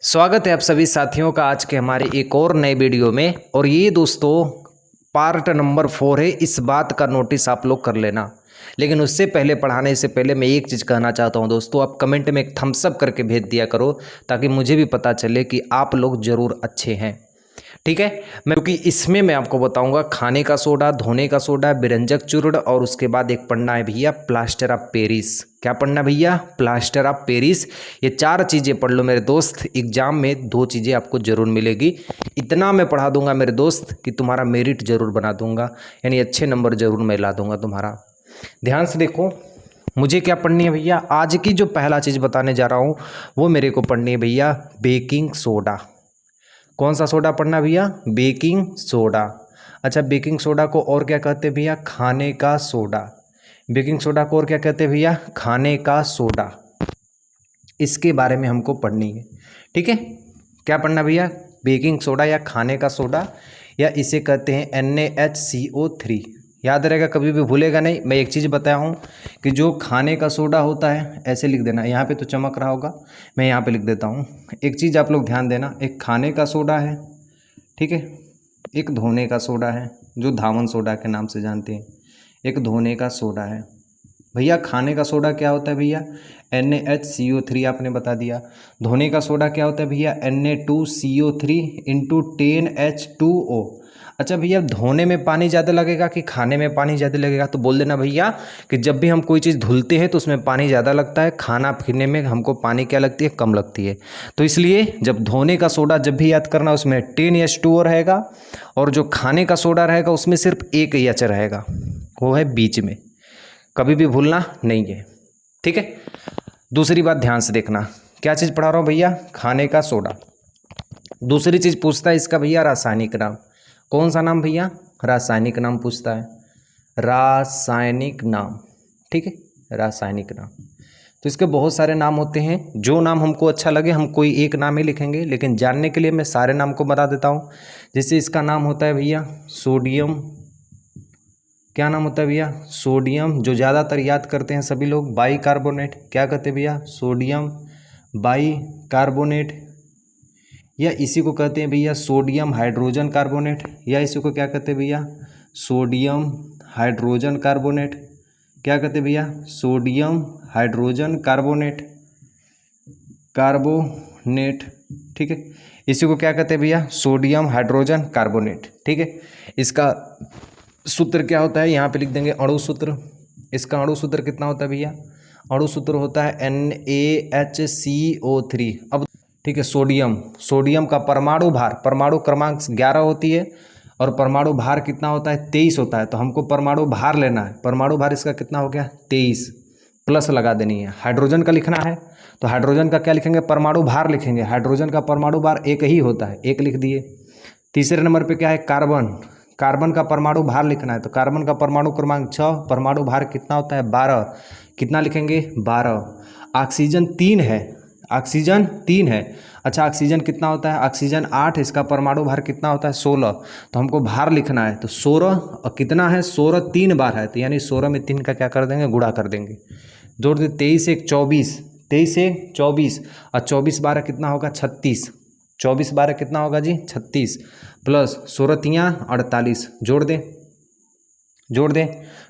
स्वागत है आप सभी साथियों का आज के हमारे एक और नए वीडियो में। और ये दोस्तों पार्ट नंबर 4 है। इस बात का नोटिस आप लोग कर लेना। लेकिन उससे पहले पढ़ाने से पहले मैं एक चीज़ कहना चाहता हूँ दोस्तों, आप कमेंट में एक थम्स अप करके भेज दिया करो ताकि मुझे भी पता चले कि आप लोग ज़रूर अच्छे हैं। ठीक है, क्योंकि इसमें मैं आपको बताऊंगा खाने का सोडा, धोने का सोडा, विरंजक चूर्ण और उसके बाद एक पढ़ना है भैया प्लास्टर ऑफ पेरिस। क्या पढ़ना भैया? Plaster of Paris. ये 4 चीज़ें पढ़ लो मेरे दोस्त, एग्जाम में 2 चीज़ें आपको जरूर मिलेगी। इतना मैं पढ़ा दूंगा मेरे दोस्त कि तुम्हारा मेरिट जरूर बना दूंगा, यानी अच्छे नंबर जरूर मैं ला दूंगा तुम्हारा। ध्यान से देखो, मुझे क्या पढ़नी है भैया। आज की जो पहला चीज़ बताने जा रहा हूँ वो मेरे को पढ़नी है भैया बेकिंग सोडा। कौन सा सोडा पढ़ना भैया? Baking soda. अच्छा, बेकिंग सोडा को और क्या कहते हैं भैया? खाने का सोडा। बेकिंग सोडा को और क्या कहते हैं भैया? खाने का सोडा। इसके बारे में हमको पढ़नी है। ठीक है, क्या पढ़ना भैया? बेकिंग सोडा या खाने का सोडा, या इसे कहते हैं NaHCO3। याद रहेगा, कभी भी भूलेगा नहीं। मैं एक चीज़ बताया हूँ कि जो खाने का सोडा होता है ऐसे लिख देना। यहाँ पे तो चमक रहा होगा, मैं यहाँ पे लिख देता हूँ। एक चीज़ आप लोग ध्यान देना, एक खाने का सोडा है, ठीक है, एक धोने का सोडा है जो धावन सोडा के नाम से जानते हैं, एक धोने का सोडा है। भैया खाने का सोडा क्या होता है भैया? NaHCO3 आपने बता दिया। धोने का सोडा क्या होता है भैया? Na2CO3 into 10H2O। अच्छा भैया, धोने में पानी ज़्यादा लगेगा कि खाने में पानी ज़्यादा लगेगा? तो बोल देना भैया कि जब भी हम कोई चीज़ धुलते हैं तो उसमें पानी ज़्यादा लगता है, खाना पीने में हमको पानी क्या लगती है? कम लगती है। तो इसलिए जब धोने का सोडा जब भी याद करना उसमें 10H2O रहेगा, और जो खाने का सोडा रहेगा उसमें सिर्फ एक H रहेगा, वो है बीच में। कभी भी भूलना नहीं है, ठीक है। दूसरी बात ध्यान से देखना, क्या चीज़ पढ़ा रहा हूँ भैया? खाने का सोडा। दूसरी चीज़ पूछता है इसका भैया रासायनिक नाम। कौन सा नाम भैया? रासायनिक नाम पूछता है, रासायनिक नाम। ठीक है, रासायनिक नाम। तो इसके बहुत सारे नाम होते हैं, जो नाम हमको अच्छा लगे हम कोई एक नाम ही लिखेंगे, लेकिन जानने के लिए मैं सारे नाम को बता देता हूँ। जैसे इसका नाम होता है भैया सोडियम। क्या नाम होता है भैया? सोडियम। जो ज़्यादातर याद करते हैं सभी लोग, बाई कार्बोनेट। क्या कहते हैं भैया? Sodium by carbonate. या इसी को कहते हैं भैया सोडियम हाइड्रोजन कार्बोनेट, या इसी को क्या कहते हैं भैया? Sodium hydrogen carbonate. क्या कहते हैं भैया? Sodium hydrogen carbonate, carbonate. ठीक है, इसी को क्या कहते हैं भैया? Sodium hydrogen carbonate. ठीक है, इसका सूत्र क्या होता है? यहाँ पे लिख देंगे अणु सूत्र। इसका अणु सूत्र कितना होता है भैया? अणु सूत्र होता है NaHCO3। अब ठीक है, सोडियम का परमाणु भार, परमाणु क्रमांक 11 होती है और परमाणु भार कितना होता है? 23 होता है। तो हमको परमाणु भार लेना है। परमाणु भार इसका कितना हो गया? 23, प्लस लगा देनी है। हाइड्रोजन का लिखना है तो हाइड्रोजन का क्या लिखेंगे? परमाणु भार लिखेंगे। हाइड्रोजन का परमाणु भार एक ही होता है, एक लिख दिए। तीसरे नंबर पे क्या है? कार्बन। कार्बन का परमाणु भार लिखना है तो कार्बन का परमाणु क्रमांक 6, परमाणु भार कितना होता है? 12। कितना लिखेंगे? 12। ऑक्सीजन 3 है, ऑक्सीजन 3 है। अच्छा, ऑक्सीजन कितना होता है? ऑक्सीजन 8, इसका परमाणु भार कितना होता है? 16। तो हमको भार लिखना है तो 16, और कितना है? 16 3 बार है, तो यानी 16 में 3 का क्या कर देंगे? गुणा कर देंगे। जोड़ दे, 23 एक 24, 23 से 24, और 24 12 कितना होगा? 36। 24 12 कितना होगा जी? 36, प्लस 16 3 48। जोड़ दें, जोड़ दें,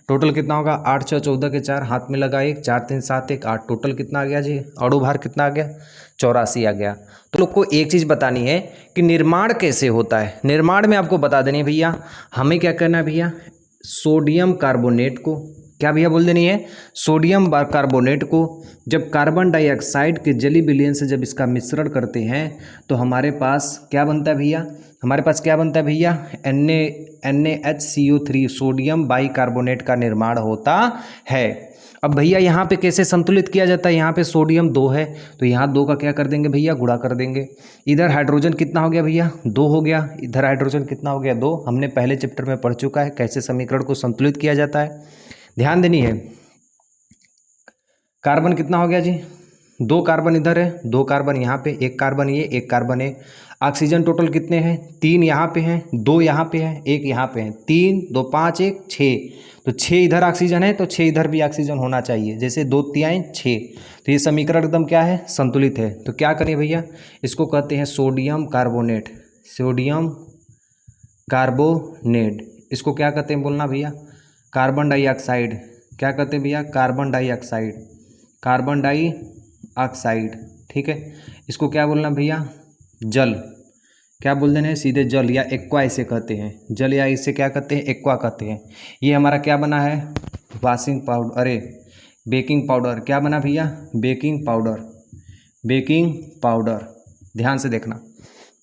टोटल कितना होगा? 8 6 14 के 4, हाथ में लगा 1, 4 3 7 1 8। टोटल कितना आ गया जी? अणु भार कितना आ गया? 84 आ गया। तो लोग को एक चीज़ बतानी है कि निर्माण कैसे होता है। निर्माण में आपको बता देनी है भैया, हमें क्या करना है भैया? सोडियम कार्बोनेट को क्या भैया बोल देनी है? सोडियम कार्बोनेट को जब कार्बन डाइऑक्साइड के जली विलयन से जब इसका मिश्रण करते हैं तो हमारे पास क्या बनता है भैया? हमारे पास क्या बनता है भैया? NaHCO3, सोडियम बाई कार्बोनेट का निर्माण होता है। अब भैया यहाँ पे कैसे संतुलित किया जाता है? यहाँ पे सोडियम 2 है तो यहाँ 2 का क्या कर देंगे भैया? गुणा कर देंगे। इधर हाइड्रोजन कितना हो गया भैया? 2 हो गया। इधर हाइड्रोजन कितना हो गया? 2। हमने पहले चैप्टर में पढ़ चुका है कैसे समीकरण को संतुलित किया जाता है। ध्यान देनी है। कार्बन कितना हो गया जी? 2 कार्बन इधर है, 2 कार्बन यहाँ पे, 1 कार्बन ये, 1 कार्बन है। ऑक्सीजन टोटल कितने हैं? 3 यहाँ पे हैं, 2 यहाँ पे हैं, 1 यहाँ पे हैं। 3 2 5 1 6, तो 6 इधर ऑक्सीजन है तो 6 इधर भी ऑक्सीजन होना चाहिए। जैसे 2 3 6, तो ये समीकरण एकदम क्या है, संतुलित है। तो क्या करें भैया, इसको कहते हैं सोडियम कार्बोनेट। सोडियम कार्बोनेट, इसको क्या कहते हैं बोलना भैया, कार्बन डाइऑक्साइड। क्या कहते हैं भैया, कार्बन डाइऑक्साइड, कार्बन डाइऑक्साइड। ठीक है, इसको क्या बोलना भैया, जल। क्या बोल देना है सीधे, जल या एक्वा इसे कहते हैं, जल या इसे क्या कहते हैं, एक्वा कहते हैं। ये हमारा क्या बना है, वॉशिंग पाउडर, अरे बेकिंग पाउडर। क्या बना भैया, बेकिंग पाउडर, बेकिंग पाउडर। ध्यान से देखना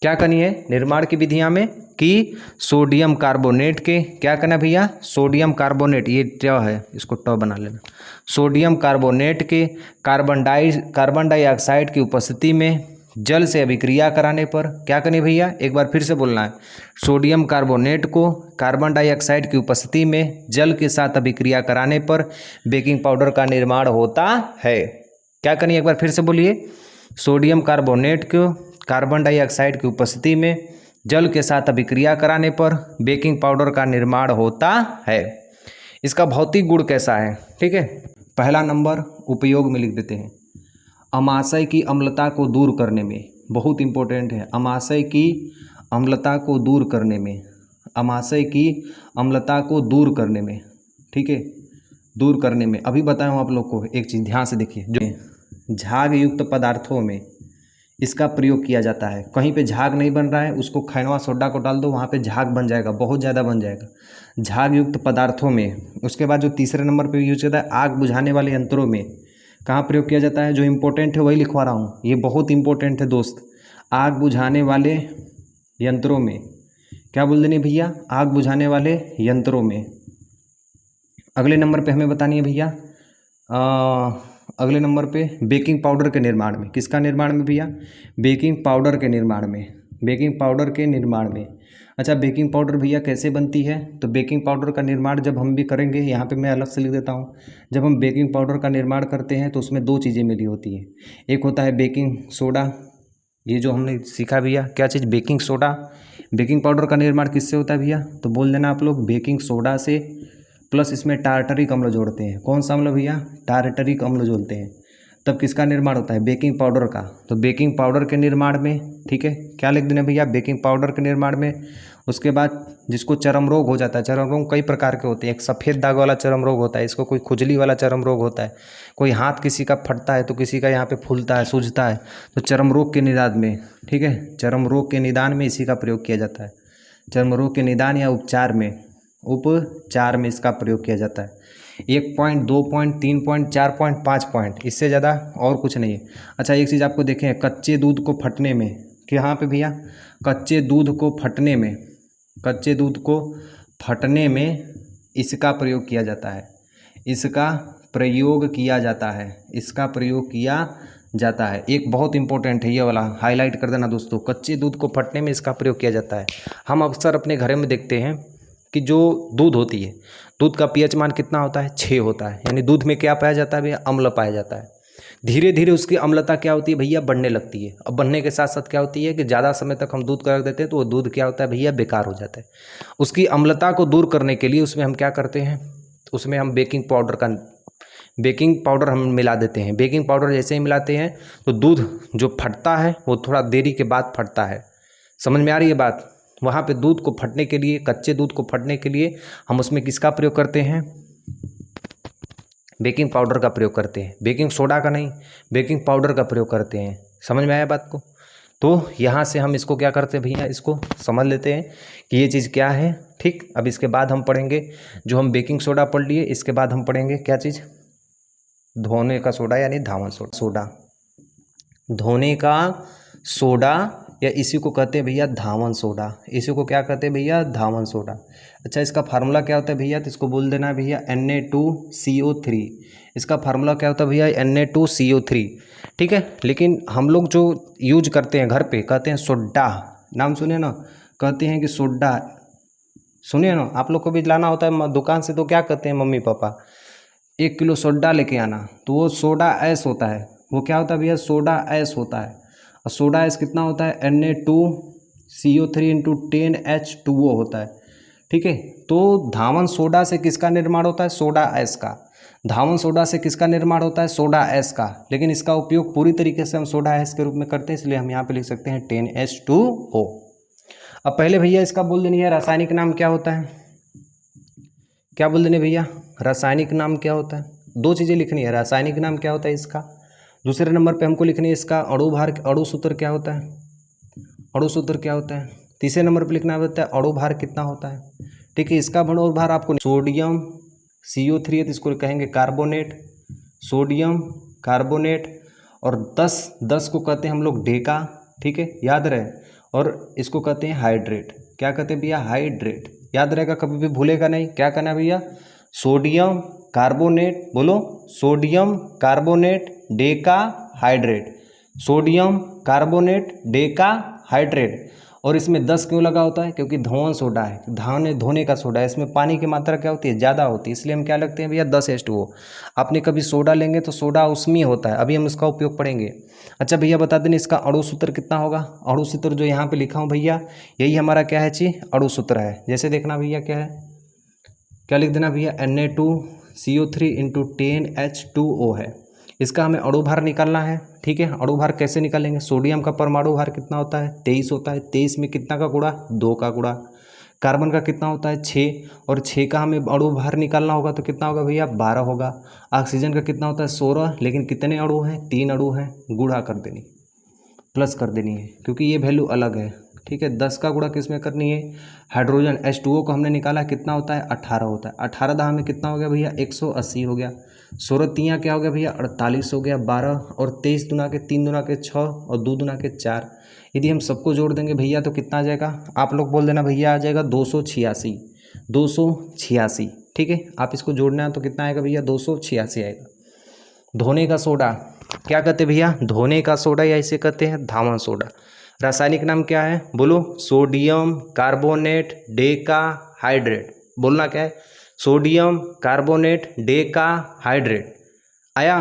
क्या करनी है निर्माण की विधियां में कि सोडियम कार्बोनेट के क्या करना भैया, सोडियम कार्बोनेट, ये ट है इसको ट बना लेना, सोडियम कार्बोनेट के कार्बन डाइऑक्साइड की उपस्थिति में जल से अभिक्रिया कराने पर क्या करनी भैया, एक बार फिर से बोलना है, सोडियम कार्बोनेट को कार्बन डाइऑक्साइड की उपस्थिति में जल के साथ अभिक्रिया कराने पर बेकिंग पाउडर का निर्माण होता है। क्या करनी है एक बार फिर से बोलिए, सोडियम कार्बोनेट को कार्बन डाइऑक्साइड की उपस्थिति में जल के साथ अभिक्रिया कराने पर बेकिंग पाउडर का निर्माण होता है। इसका भौतिक गुण कैसा है, ठीक है, पहला नंबर उपयोग में लिख देते हैं, अमाशय की अम्लता को दूर करने में, बहुत इंपॉर्टेंट है, अमाशय की अम्लता को दूर करने में, अमाशय की अम्लता को दूर करने में, ठीक है, दूर करने में। अभी बताया हूँ आप लोग को एक चीज़, ध्यान से देखिए, जो झाग युक्त पदार्थों में इसका प्रयोग किया जाता है। कहीं पे झाग नहीं बन रहा है, उसको खैनवा सोडा को डाल दो, वहाँ पे झाग बन जाएगा, बहुत ज़्यादा बन जाएगा, झाग युक्त पदार्थों में। उसके बाद जो तीसरे नंबर पे यूज होता है, आग बुझाने वाले यंत्रों में कहाँ प्रयोग किया जाता है, जो इम्पोर्टेंट है वही लिखवा रहा हूँ, ये बहुत इंपॉर्टेंट है दोस्त, आग बुझाने वाले यंत्रों में। क्या बोल देनी भैया, आग बुझाने वाले यंत्रों में। अगले नंबर पे हमें बतानी है भैया, अगले नंबर पे बेकिंग पाउडर के निर्माण में, किसका निर्माण में भैया, बेकिंग पाउडर के निर्माण में, बेकिंग पाउडर के निर्माण में। अच्छा, बेकिंग पाउडर भैया कैसे बनती है, तो बेकिंग पाउडर का निर्माण जब हम भी करेंगे, यहाँ पे मैं अलग से लिख देता हूँ, जब हम बेकिंग पाउडर का निर्माण करते हैं तो उसमें दो चीज़ें मिली होती हैं, एक होता है बेकिंग सोडा, ये जो हमने सीखा भैया, क्या चीज़, बेकिंग सोडा। बेकिंग पाउडर का निर्माण किससे होता है भैया, तो बोल देना आप लोग, बेकिंग सोडा से, प्लस इसमें टार्टरिक अम्ल जोड़ते हैं। कौन सा अम्ल भैया, टार्टरिक अम्ल जोड़ते हैं, तब किसका निर्माण होता है, बेकिंग पाउडर का। तो बेकिंग पाउडर के निर्माण में, ठीक है, क्या लिख देना भैया, बेकिंग पाउडर के निर्माण में। उसके बाद जिसको चर्म रोग हो जाता है, चर्म रोग कई प्रकार के होते हैं, एक सफ़ेद दाग वाला चर्म रोग होता है, इसको कोई खुजली वाला चर्म रोग होता है, कोई हाथ किसी का फटता है तो किसी का यहाँ पे फूलता है, सूजता है, तो चर्म रोग के निदान में, ठीक है, चर्म रोग के निदान में इसी का प्रयोग किया जाता है, चर्म रोग के निदान या उपचार में, उपचार में इसका प्रयोग किया जाता है। 1 point, 2 point, 3 point, 4 point, 5 point, इससे ज़्यादा और कुछ नहीं है। अच्छा, एक चीज़ आपको देखें, कच्चे दूध को फटने में, कहाँ पे भैया, कच्चे दूध को फटने में, कच्चे दूध को फटने में इसका प्रयोग किया जाता है, इसका प्रयोग किया जाता है, इसका प्रयोग किया जाता है। एक बहुत इंपॉर्टेंट है, ये वाला हाईलाइट कर देना दोस्तों, कच्चे दूध को फटने में इसका प्रयोग किया जाता है। हम अक्सर अपने घर में देखते हैं कि जो दूध होती है, दूध का पीएच मान कितना होता है, 6 होता है, यानी दूध में क्या पाया जाता है भैया, अम्ल पाया जाता है। धीरे धीरे उसकी अम्लता क्या होती है भैया, बढ़ने लगती है। अब बढ़ने के साथ साथ क्या होती है कि ज़्यादा समय तक हम दूध का रख देते हैं तो वो दूध क्या होता है भैया, बेकार हो जाता है। उसकी अम्लता को दूर करने के लिए उसमें हम क्या करते हैं, उसमें हम बेकिंग पाउडर हम मिला देते हैं। बेकिंग पाउडर जैसे ही मिलाते हैं तो दूध जो फटता है वो थोड़ा देरी के बाद फटता है। समझ में आ रही है बात, वहाँ पे दूध को फटने के लिए, कच्चे दूध को फटने के लिए हम उसमें किसका प्रयोग करते हैं, बेकिंग पाउडर का प्रयोग करते हैं, बेकिंग सोडा का नहीं, बेकिंग पाउडर का प्रयोग करते हैं। समझ में आया बात को, तो यहाँ से हम इसको क्या करते हैं भैया, इसको समझ लेते हैं कि ये चीज़ क्या है। ठीक, अब इसके बाद हम पढ़ेंगे, जो हम बेकिंग सोडा पढ़ लिए, इसके बाद हम पढ़ेंगे क्या चीज़, धोने का सोडा यानी धावन सोडा, धोने का सोडा, या इसी को कहते हैं भैया धावन सोडा, इसी को क्या कहते हैं भैया, धावन सोडा। अच्छा, इसका फार्मूला क्या होता है भैया, तो इसको बोल देना है भैया Na2CO3, इसका फार्मूला क्या होता है भैया, Na2CO3, ठीक है। लेकिन हम लोग जो यूज करते हैं घर पे, कहते हैं सोडा, नाम सुने ना, कहते हैं कि सोडा, सुनिए ना, आप लोग को भी लाना होता है दुकान से, तो क्या कहते हैं मम्मी पापा, 1 किलो सोडा लेके आना, तो वो सोडा ऐस होता है, वो क्या होता है भैया, सोडा ऐस होता है। और सोडा ऐस कितना होता है, Na2CO3 × 10H2O होता है, ठीक है। तो धावन सोडा से किसका निर्माण होता है, सोडा ऐस का। धावन सोडा से किसका निर्माण होता है? सोडा ऐश का। लेकिन इसका उपयोग पूरी तरीके से हम सोडा ऐश के रूप में करते हैं, इसलिए हम यहाँ पे लिख सकते हैं 10H2O। अब पहले भैया इसका बोल देनी है रासायनिक नाम क्या होता है। क्या बोल देने भैया? रासायनिक नाम क्या होता है? दो चीज़ें लिखनी है, रासायनिक नाम क्या होता है इसका, दूसरे नंबर पे हमको लिखनी है इसका अणुभार, अणुसूत्र क्या होता है, अणुसूत्र क्या होता है, तीसरे नंबर पे लिखना होता है अणुभार कितना होता है। ठीक है, इसका अणुभार आपको सोडियम CO3 है तो इसको कहेंगे कार्बोनेट, सोडियम कार्बोनेट, और 10 को कहते हैं हम लोग डेका। ठीक है, याद रहे। और इसको कहते हैं हाइड्रेट। क्या कहते हैं भैया? हाइड्रेट। याद रहेगा, कभी भी भूलेगा नहीं। क्या करना है भैया? सोडियम कार्बोनेट, बोलो, sodium carbonate Deka hydrate, sodium carbonate Deka hydrate. और इसमें 10 क्यों लगा होता है? क्योंकि धोवन सोडा है, धोने का सोडा है, इसमें पानी की मात्रा क्या होती है? ज़्यादा होती है, इसलिए हम क्या लगते हैं भैया? 10H2O। आपने कभी सोडा लेंगे तो सोडा उसमें होता है, अभी हम इसका उपयोग पढ़ेंगे। अच्छा भैया बता दें इसका अणुसूत्र कितना होगा। अणुसूत्र जो यहाँ पे लिखा हूँ भैया, यही हमारा क्या है जी? अणुसूत्र है। जैसे देखना भैया क्या है, क्या लिख देना भैया? Na2CO3 × 10H2O है। इसका हमें अणुभार निकालना है। ठीक है, अणुभार कैसे निकालेंगे? सोडियम का परमाणु भार कितना होता है? 23 होता है। 23 में कितना का गुणा? 2 का गुणा। कार्बन का कितना होता है? 6, और 6 का हमें अणुभार निकालना होगा तो कितना होगा भैया? 12 होगा। ऑक्सीजन का कितना होता है? 16, लेकिन कितने अणु हैं? 3 अणु हैं। गुणा कर देनी, प्लस कर देनी है, क्योंकि ये वैल्यू अलग है। ठीक है, 10 का गुणा किस में करनी है? हाइड्रोजन H2O को हमने निकाला, कितना होता है? 18 होता है। 18 दाह में कितना हो गया भैया? 180 हो गया। 16 तियाँ क्या हो गया भैया? 48 हो गया। 12 और 23 दुना के 3 दुना के 6 और 2 दुना के 4। यदि हम सबको जोड़ देंगे भैया तो कितना आ जाएगा? आप लोग बोल देना भैया, आ जाएगा 286। 286। ठीक है, आप इसको जोड़ना है तो कितना आएगा भैया? 286 आएगा। धोने का सोडा क्या कहते हैं भैया? धोने का सोडा, या इसे कहते हैं धावन सोडा। रासायनिक नाम क्या है? बोलो, सोडियम कार्बोनेट डेका हाइड्रेट। बोलना क्या है? Sodium carbonate Deka hydrate. आया?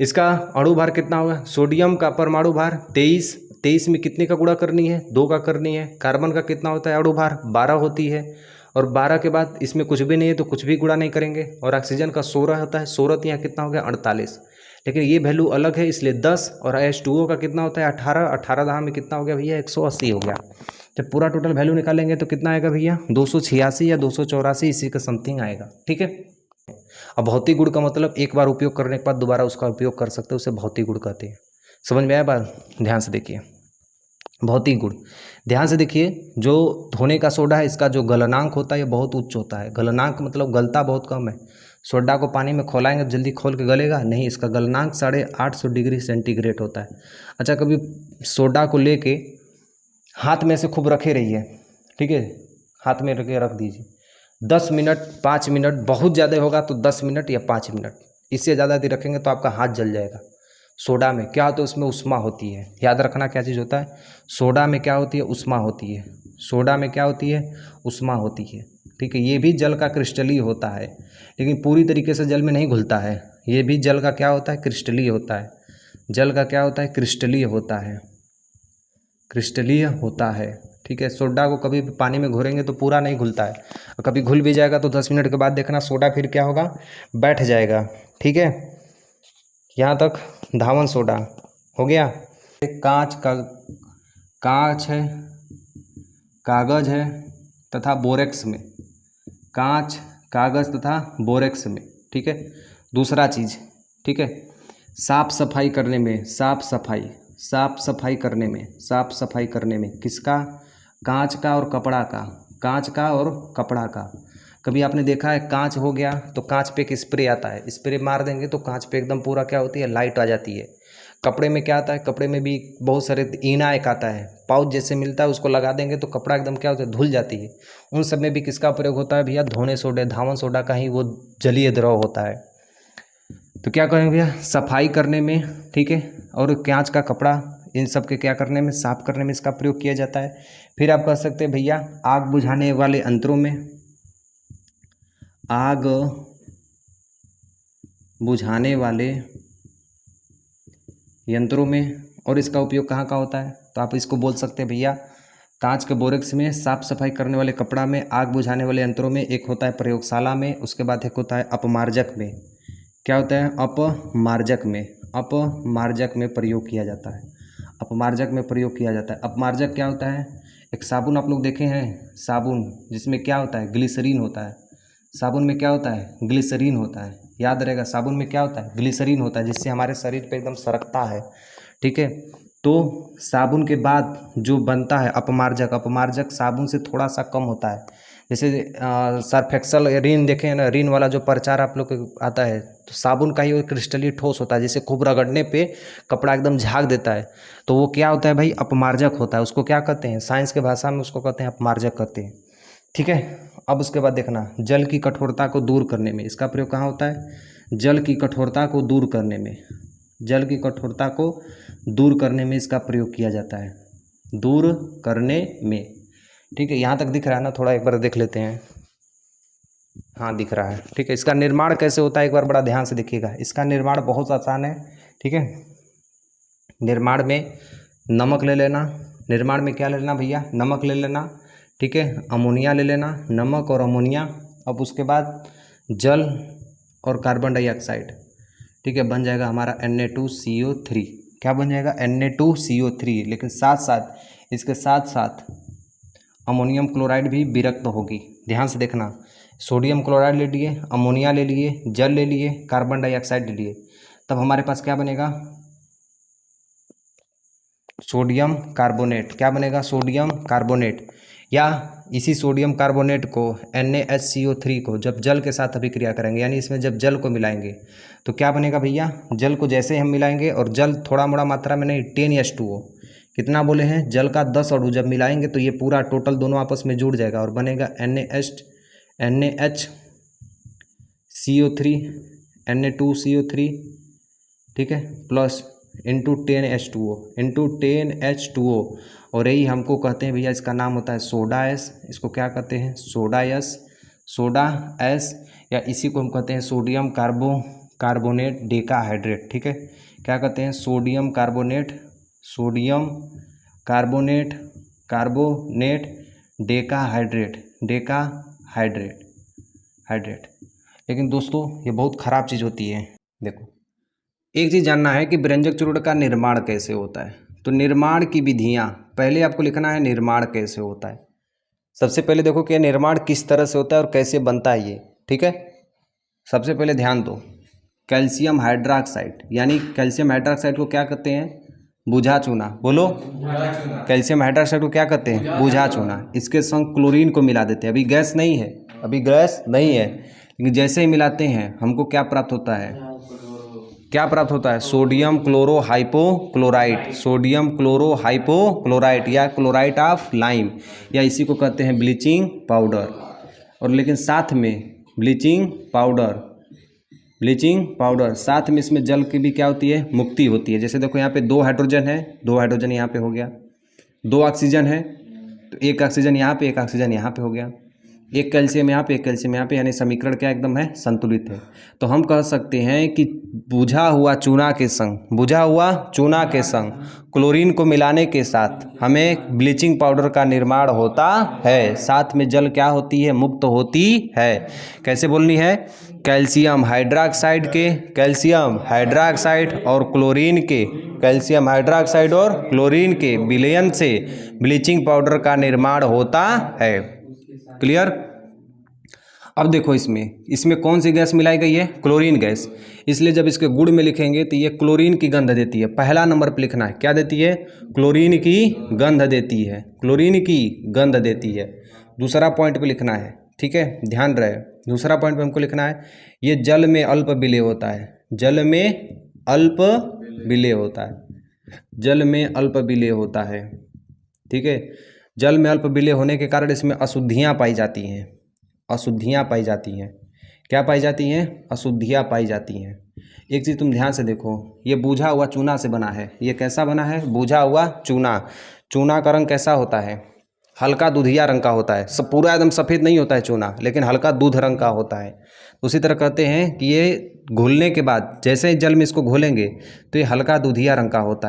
इसका अणुभार कितना होगा? सोडियम का परमाणु भार 23, 23 में कितने का गुणा करनी है? 2 का करनी है। कार्बन का कितना होता है अणुभार? 12 होती है, और 12 के बाद इसमें कुछ भी नहीं है तो कुछ भी गुणा नहीं करेंगे। और ऑक्सीजन का 16 होता है। 16 यहाँ कितना हो गया? 48, लेकिन ये वैल्यू अलग है इसलिए 10। और H2O का कितना होता है? 18, 18 दहा में कितना हो गया भैया? 180 हो गया। जब पूरा टोटल वैल्यू निकालेंगे तो कितना आएगा भैया? 286 या 284 इसी का समथिंग आएगा। ठीक है, अब भौतिक गुण का मतलब एक बार उपयोग करने के बाद दोबारा उसका उपयोग कर सकते हैं, उसे भौतिक गुण कहते हैं। समझ में आया बात? ध्यान से देखिए, भौतिक गुण ध्यान से देखिए। जो धोने का सोडा है, इसका जो गलनांक होता है ये बहुत उच्च होता है। गलनांक मतलब गलता बहुत कम है। सोडा को पानी में खोलाएंगे तो जल्दी खोल के गलेगा नहीं, इसका गलनांक 850 डिग्री सेंटीग्रेड होता है। अच्छा, कभी सोडा को लेके हाथ में से खूब रखे रहिए। ठीक है, हाथ में रख दीजिए 10 मिनट 5 मिनट, बहुत ज़्यादा होगा तो 10 मिनट या 5 मिनट, इससे ज़्यादा यदि रखेंगे तो आपका हाथ जल जाएगा। सोडा में क्या होता है? उसमें उष्मा होती है। याद रखना क्या चीज़ होता है? सोडा में क्या होती है? उष्मा होती है। सोडा में क्या होती है? उष्मा होती है। ठीक है, ये भी जल का क्रिस्टलीय होता है, लेकिन पूरी तरीके से जल में नहीं घुलता है। ये भी जल का क्या होता है? क्रिस्टलीय होता है। जल का क्या होता है? क्रिस्टलीय होता है, क्रिस्टलीय होता है। ठीक है, सोडा को कभी भी पानी में घोरेंगे तो पूरा नहीं घुलता है, और कभी घुल भी जाएगा तो 10 मिनट के बाद देखना सोडा फिर क्या होगा? बैठ जाएगा। ठीक है, यहाँ तक धावन सोडा हो गया। कांच का, कांच है, कागज है तथा बोरेक्स में, कांच कागज तथा बोरेक्स में। ठीक है, दूसरा चीज़, ठीक है, साफ सफाई करने में, साफ सफाई करने में किसका? कांच का और कपड़ा का, कांच का और कपड़ा का। कभी आपने देखा है कांच हो गया तो कांच पे एक स्प्रे आता है, स्प्रे मार देंगे तो कांच पे एकदम पूरा क्या होती है? लाइट आ जाती है। कपड़े में क्या आता है? कपड़े में भी बहुत सारे ईना एक आता है, पाउच जैसे मिलता है, उसको लगा देंगे तो कपड़ा एकदम क्या होता है? धुल जाती है। उन सब में भी किसका प्रयोग होता है भैया? धोने सोडे, धावन सोडा का ही वो जलीय द्रव होता है। तो क्या करेंगे भैया? सफाई करने में, ठीक है, और कांच का कपड़ा, इन सब के क्या करने में? साफ करने में इसका प्रयोग किया जाता है। फिर आप कह सकते हैं भैया आग बुझाने वाले यंत्रों में, आग बुझाने वाले यंत्रों में, और इसका उपयोग कहाँ का होता है? तो आप इसको बोल सकते हैं भैया कांच के बोरेक्स में, साफ सफाई करने वाले कपड़ा में, आग बुझाने वाले यंत्रों में, एक होता है प्रयोगशाला में, उसके बाद एक होता है अपमार्जक में। क्या होता है, अपमार्जक में प्रयोग किया जाता है। अपमार्जक में प्रयोग किया जाता है। अपमार्जक क्या होता है, एक साबुन आप लोग देखे हैं, साबुन जिसमें क्या होता है, ग्लिसरीन होता है। साबुन में क्या होता है, ग्लिसरीन होता है, याद रहेगा, साबुन में क्या होता है, ग्लिसरीन होता है, जिससे हमारे शरीर पे एकदम सरकता है। ठीक है, तो साबुन के बाद जो बनता है अपमार्जक, अपमार्जक साबुन से थोड़ा सा कम होता है। जैसे सर्फ एक्सल रिन देखें ना, रिन वाला जो प्रचार आप लोग को आता है, तो साबुन का ही वो क्रिस्टली ठोस होता है, जैसे खूब रगड़ने पे कपड़ा एकदम झाग देता है, तो वो क्या होता है भाई, अपमार्जक होता है। उसको क्या कहते हैं, साइंस के भाषा में उसको कहते हैं अपमार्जक कहते हैं। ठीक है, अब उसके बाद देखना, जल की कठोरता को दूर करने में इसका प्रयोग कहाँ होता है, जल की कठोरता को दूर करने में, जल की कठोरता को दूर करने में इसका प्रयोग किया जाता है, दूर करने में। ठीक है, यहाँ तक दिख रहा है ना, थोड़ा एक बार देख लेते हैं। हाँ दिख रहा है। ठीक है, इसका निर्माण कैसे होता है एक बार बड़ा ध्यान से देखिएगा। इसका निर्माण बहुत आसान है। ठीक है, निर्माण में नमक ले लेना, निर्माण में क्या ले लेना भैया, नमक ले लेना। ठीक है, अमोनिया ले लेना, नमक और अमोनिया। अब उसके बाद जल और कार्बन डाइऑक्साइड। ठीक है, बन जाएगा हमारा Na2CO3। क्या बन जाएगा, Na2CO3। लेकिन साथ साथ इसके साथ साथ अमोनियम क्लोराइड भी विरक्त होगी। ध्यान से देखना, सोडियम क्लोराइड ले लिए, अमोनिया ले लिए, जल ले लिए, कार्बन डाइऑक्साइड ले लिए, तब हमारे पास क्या बनेगा, सोडियम कार्बोनेट। क्या बनेगा, सोडियम कार्बोनेट। या इसी सोडियम कार्बोनेट को NaHCO3 को जब जल के साथ अभिक्रिया करेंगे, यानी इसमें जब जल को मिलाएंगे तो क्या बनेगा भैया, जल को जैसे हम मिलाएंगे, और जल थोड़ा मोड़ा मात्रा में नहीं, 10H2O। कितना बोले हैं, जल का 10 अणु जब मिलाएंगे तो ये पूरा टोटल दोनों आपस में जुड़ जाएगा और बनेगा NaHCO3, Na2CO3। ठीक है, प्लस इंटू 10H2O और यही हमको कहते हैं भैया, इसका नाम होता है सोडा एस। इसको क्या कहते हैं, सोडा एस, या इसी को हम कहते हैं सोडियम कार्बोनेट डेकाहाइड्रेट। ठीक है, क्या कहते हैं, सोडियम कार्बोनेट डेकाहाइड्रेट। लेकिन दोस्तों ये बहुत ख़राब चीज़ होती है। देखो, एक चीज़ जानना है कि व्यंजक चूर्ण का निर्माण कैसे होता है। तो निर्माण की विधियाँ पहले आपको लिखना है, निर्माण कैसे होता है। सबसे पहले देखो कि निर्माण किस तरह से होता है और कैसे बनता है ये। ठीक है, सबसे पहले ध्यान दो, कैल्शियम हाइड्रोक्साइड, यानी कैल्शियम हाइड्रोक्साइड को क्या कहते हैं, बुझा चूना। बोलो, कैल्शियम हाइड्रोक्साइड को क्या कहते हैं, बुझा चूना। इसके संग क्लोरीन को मिला देते हैं। अभी गैस नहीं है, लेकिन जैसे ही मिलाते हैं हमको क्या प्राप्त होता है, सोडियम क्लोरोहाइपोक्लोराइट या क्लोराइड ऑफ लाइम, या इसी को कहते हैं ब्लीचिंग पाउडर। और लेकिन साथ में ब्लीचिंग पाउडर साथ में इसमें जल की भी क्या होती है, मुक्ति होती है। जैसे देखो यहाँ पे 2 हाइड्रोजन है, 2 हाइड्रोजन यहाँ पे हो गया, 2 ऑक्सीजन है तो 1 ऑक्सीजन यहाँ पे, 1 ऑक्सीजन यहाँ पे हो गया, 1 कैल्शियम यहाँ पे, 1 कैल्शियम यहाँ पे, यानी समीकरण क्या एकदम है, संतुलित है। तो हम कह सकते हैं कि बुझा हुआ चूना के संग क्लोरीन को मिलाने के साथ हमें ब्लीचिंग पाउडर का निर्माण होता है। साथ में जल क्या होती है, मुक्त होती है। कैसे बोलनी है, कैल्शियम हाइड्रोक्साइड और क्लोरीन के विलयन से ब्लीचिंग पाउडर का निर्माण होता है। क्लियर। अब देखो इसमें कौन सी गैस मिलाई गई है, क्लोरीन गैस। इसलिए जब इसके गुण में लिखेंगे तो ये क्लोरीन की गंध देती है। पहला नंबर पर लिखना है, क्या देती है, क्लोरीन की गंध देती है। दूसरा पॉइंट पे लिखना है, ठीक है, ध्यान रहे। दूसरा पॉइंट पे हमको लिखना है, ये जल में अल्प विलेय होता है। जल में अल्प विलेय होता है। ठीक है, जल में अल्प विलेय होने के कारण इसमें अशुद्धियाँ पाई जाती हैं। क्या पाई जाती हैं, अशुद्धियाँ पाई जाती हैं। एक चीज़ तुम ध्यान से देखो, ये बुझा हुआ चूना से बना है। ये कैसा बना है, बुझा हुआ चूना का रंग कैसा होता है, हल्का दूधिया रंग का होता है। सब पूरा एकदम सफ़ेद नहीं होता है चूना, लेकिन हल्का दूध रंग का होता है। उसी तरह कहते हैं कि ये घुलने के बाद जैसे ही जल में इसको घोलेंगे तो ये हल्का दूधिया रंग का होता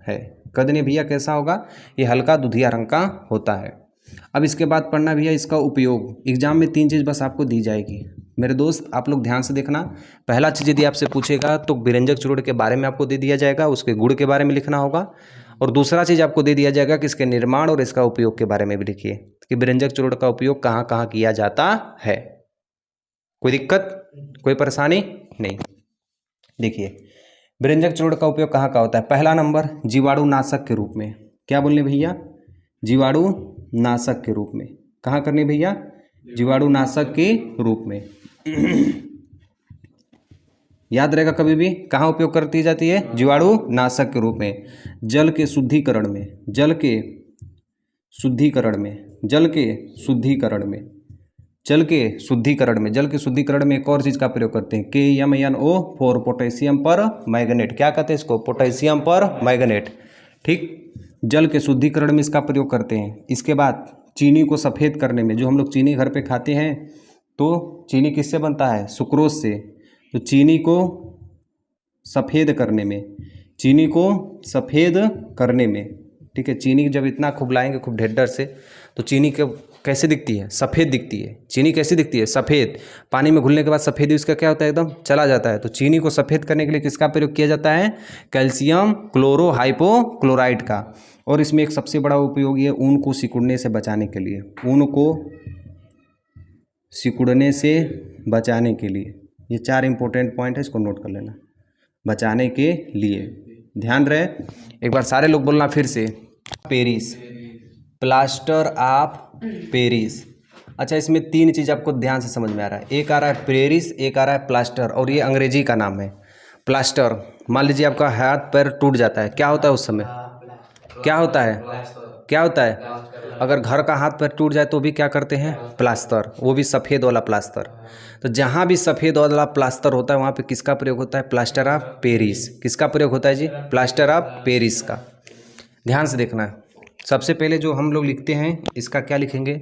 है। कदने भैया कैसा होगा, ये हल्का दूधिया रंग का होता है। अब इसके बाद पढ़ना भैया इसका उपयोग। एग्जाम में 3 चीज़ बस आपको दी जाएगी मेरे दोस्त, आप लोग ध्यान से देखना। पहला चीज़ यदि आपसे पूछेगा तो व्यंजक चूर्ण के बारे में आपको दे दिया जाएगा, उसके गुण के बारे में लिखना होगा। और दूसरा चीज़ आपको दे दिया जाएगा कि इसके निर्माण और इसका उपयोग के बारे में भी लिखिए कि व्यंजक चूर्ण का उपयोग कहाँ कहाँ किया जाता है। कोई दिक्कत, कोई परेशानी नहीं। देखिए व्यंजक चूर्ण का उपयोग कहाँ का होता है। पहला नंबर जीवाणुनाशक के रूप में। क्या बोलने भैया, जीवाणुनाशक के रूप में। कहाँ करनी भैया, जीवाणुनाशक के रूप में। याद रहेगा कभी भी, कहाँ उपयोग करती जाती है, जीवाणुनाशक के रूप में। जल के शुद्धिकरण में, जल के शुद्धिकरण में, जल के शुद्धिकरण में, जल के शुद्धिकरण में, जल के शुद्धिकरण में एक और चीज़ का प्रयोग करते हैं, KMnO4 पोटेशियम पर मैग्नेट। क्या कहते हैं इसको, पोटेशियम पर मैग्नेट। ठीक, जल के शुद्धिकरण में इसका प्रयोग करते हैं। इसके बाद चीनी को सफ़ेद करने में, जो हम लोग चीनी घर पे खाते हैं तो चीनी किससे बनता है, सुक्रोज से। तो चीनी को सफ़ेद करने में, चीनी को सफ़ेद करने में, ठीक है। चीनी जब इतना खूब लाएंगे खूब ढेर से तो चीनी के कैसे दिखती है, सफ़ेद दिखती है। चीनी कैसी दिखती है, सफ़ेद। पानी में घुलने के बाद सफ़ेदी उसका क्या होता है, एकदम चला जाता है। तो चीनी को सफ़ेद करने के लिए किसका प्रयोग किया जाता है, कैल्शियम क्लोरोहाइपोक्लोराइड का। और इसमें एक सबसे बड़ा उपयोग ये ऊन को सिकुड़ने से बचाने के लिए, ऊन को सिकुड़ने से बचाने के लिए। ये 4 इंपॉर्टेंट पॉइंट है, इसको नोट कर लेना, बचाने के लिए। ध्यान रहे, एक बार सारे लोग बोलना फिर से, पेरिस, प्लास्टर ऑफ पेरिस। अच्छा, इसमें 3 चीज़ आपको ध्यान से समझ में आ रहा है। एक आ रहा है पेरिस, एक आ रहा है प्लास्टर, और ये अंग्रेजी का नाम है प्लास्टर। मान लीजिए आपका हाथ पैर टूट जाता है, क्या होता है उस समय, क्या होता है, क्या होता है। अगर घर का हाथ पैर टूट जाए तो भी क्या करते हैं, प्लास्टर, वो भी सफ़ेद वाला प्लास्टर। तो जहाँ भी सफ़ेद वाला प्लास्टर होता है वहाँ पे किसका प्रयोग होता है, प्लास्टर ऑफ पेरिस। किसका प्रयोग होता है जी, प्लास्टर ऑफ पेरिस का। ध्यान से देखना है। सबसे पहले जो हम लोग लिखते हैं इसका क्या लिखेंगे,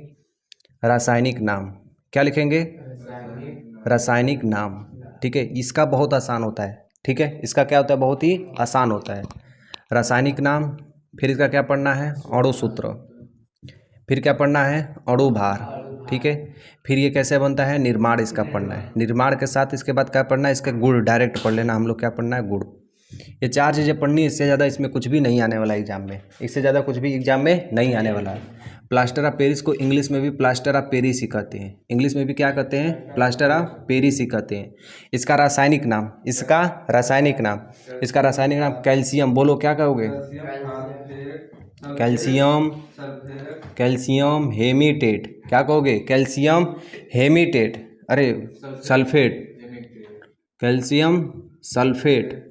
रासायनिक नाम। क्या लिखेंगे, रासायनिक नाम। ठीक है, इसका बहुत आसान होता है। ठीक है, इसका क्या होता है, बहुत ही आसान होता है, रासायनिक नाम। फिर इसका क्या पढ़ना है, अणु सूत्र। फिर क्या पढ़ना है, अणु भार। ठीक है, फिर ये कैसे बनता है, निर्माण इसका पढ़ना है। निर्माण के साथ इसके बाद क्या पढ़ना है, इसका गुण डायरेक्ट पढ़ लेना हम लोग। क्या पढ़ना है, गुण। ये 4 चीज़ें पढ़नी है, इससे ज़्यादा इसमें कुछ भी नहीं आने वाला एग्जाम में, इससे ज़्यादा कुछ भी एग्जाम में नहीं आने वाला है। प्लास्टर ऑफ पेरिस को इंग्लिश में भी प्लास्टर ऑफ पेरिस ही कहते हैं। इंग्लिश में भी क्या कहते हैं, प्लास्टर ऑफ पेरिस ही कहते हैं। इसका रासायनिक नाम, इसका रासायनिक नाम, इसका रासायनिक नाम कैल्शियम। बोलो क्या कहोगे, कैल्शियम, कैल्शियम हेमीटेट। क्या कहोगे, कैल्शियम हेमीटेट। अरे sulphate, calcium sulphate,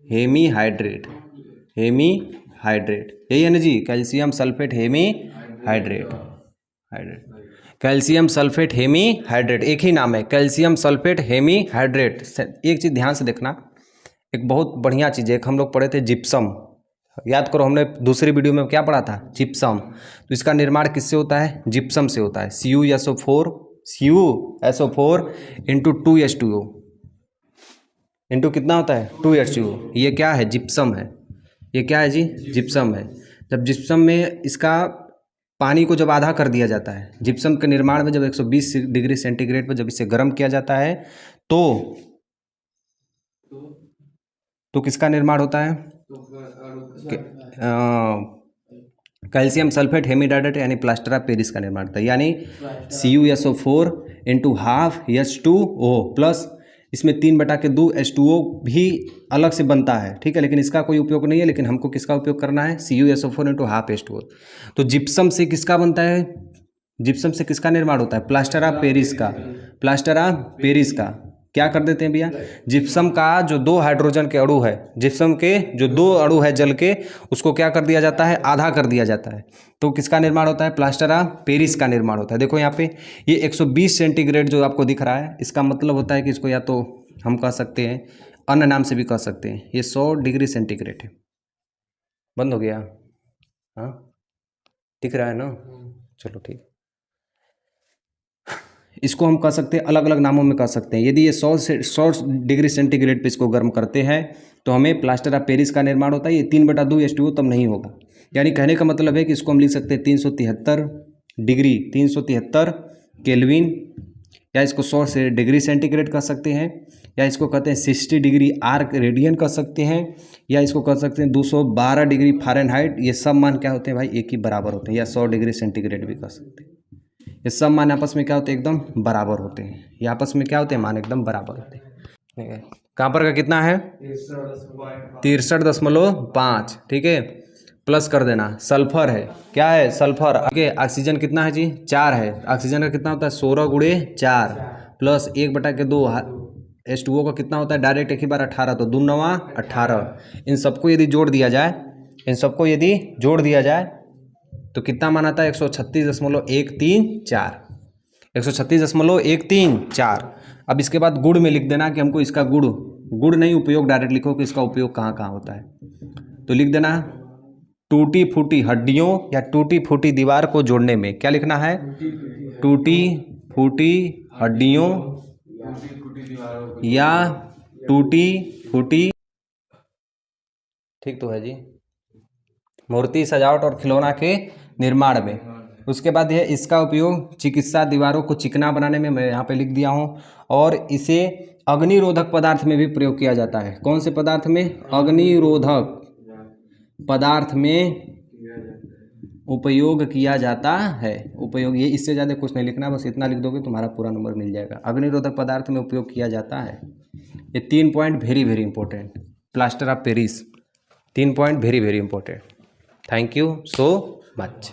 hemihydrate, hemihydrate, यही है ना जी, calcium sulphate hemihydrate. Calcium sulphate hemihydrate, एक ही नाम है, कैल्शियम सल्फेट हेमी हाइड्रेट। एक चीज़ ध्यान से देखना, एक बहुत बढ़िया चीज़ है, एक हम लोग पढ़े थे जिप्सम। याद करो, हमने दूसरी वीडियो में क्या पढ़ा था, जिप्सम। तो इसका निर्माण किससे होता है, जिप्सम से होता है। CuSO4 इंटू 2H2O इंटू कितना होता है, 2H2O। ये क्या है, जिप्सम है। ये क्या है जी, जिप्सम है। जब जिप्सम में इसका पानी को जब आधा कर दिया जाता है, जिप्सम के निर्माण में जब 120 डिग्री सेंटीग्रेड पर जब इसे गर्म किया जाता है तो किसका निर्माण होता है, कैल्शियम सल्फेट हेमीडाइडेट यानी प्लास्टर ऑफ पेरिस का निर्माण होता है। यानी CuSO4 इंटू ½ H2O प्लस इसमें 3/2 H2O भी अलग से बनता है। ठीक है, लेकिन इसका कोई उपयोग नहीं है, लेकिन हमको किसका उपयोग करना है, CuSO4 इंटू ½ H2O। तो जिप्सम से किसका बनता है, जिप्सम से किसका निर्माण होता है, प्लास्टर ऑफ पेरिस का। प्लास्टर ऑफ पेरिस का क्या कर देते हैं भैया, जिप्सम का जो 2 हाइड्रोजन के अणु है, जिप्सम के जो 2 अणु है जल के, उसको क्या कर दिया जाता है, आधा कर दिया जाता है। तो किसका निर्माण होता है, प्लास्टर ऑफ पेरिस का निर्माण होता है। देखो यहाँ पे ये 120 सेंटीग्रेड जो आपको दिख रहा है, इसका मतलब होता है कि इसको या तो हम कह सकते हैं, अन्य नाम से भी कह सकते हैं, ये 100 डिग्री सेंटीग्रेड है। बंद हो गया, हाँ दिख रहा है ना, चलो ठीक। इसको हम कह सकते हैं, अलग अलग नामों में कह सकते हैं। यदि ये 100 डिग्री सेंटीग्रेड पे इसको गर्म करते हैं तो हमें प्लास्टर ऑफ पेरिस का निर्माण होता है। ये 3/2 H2O तब नहीं होगा। यानी कहने का मतलब है कि इसको हम लिख सकते हैं 373 डिग्री 373 केल्विन, या इसको 100 से डिग्री सेंटीग्रेड कर सकते हैं, या इसको कहते हैं 60 डिग्री आर्क रेडियन कर सकते हैं, या इसको कर सकते हैं 212 डिग्री फ़ारेनहाइट। ये सब मान क्या होते हैं भाई, एक ही बराबर होते हैं, या 100 डिग्री सेंटीग्रेड भी कर सकते हैं। ये सब मान आपस में क्या होते हैं, एकदम बराबर होते हैं। ये आपस में क्या होते हैं, मान एकदम बराबर होते हैं। कहाँ पर का कितना है 63.5, ठीक है, प्लस कर देना। सल्फर है, क्या है सल्फर, आगे ऑक्सीजन कितना है जी 4 है। ऑक्सीजन का कितना होता है 16 गुणे 4 प्लस 1/2 H2O का कितना होता है डायरेक्ट एक ही बार 18, तो 2 9 18। इन सबको यदि जोड़ दिया जाए, इन सबको यदि जोड़ दिया जाए तो कितना मान आता है 136.134, 136.134। अब इसके बाद गुण में लिख देना कि हमको इसका गुण नहीं उपयोग डायरेक्ट लिखो कि इसका उपयोग कहाँ कहाँ होता है। तो लिख देना टूटी फूटी हड्डियों या टूटी फूटी दीवार को जोड़ने में, क्या लिखना है, टूटी फूटी हड्डियों या टूटी फूटी, ठीक तो है जी, मूर्ति सजावट और खिलौना के निर्माण में। उसके बाद है इसका उपयोग चिकित्सा दीवारों को चिकना बनाने में, मैं यहाँ पे लिख दिया हूँ। और इसे अग्निरोधक पदार्थ में भी प्रयोग किया जाता है। कौन से पदार्थ में, अग्निरोधक पदार्थ में उपयोग किया जाता है। उपयोग, ये इससे ज़्यादा कुछ नहीं लिखना, बस इतना लिख दोगे तुम्हारा पूरा नंबर मिल जाएगा। अग्निरोधक पदार्थ में उपयोग किया जाता है। ये 3 point very very important, plaster of Paris 3 point very very important. Thank you so much.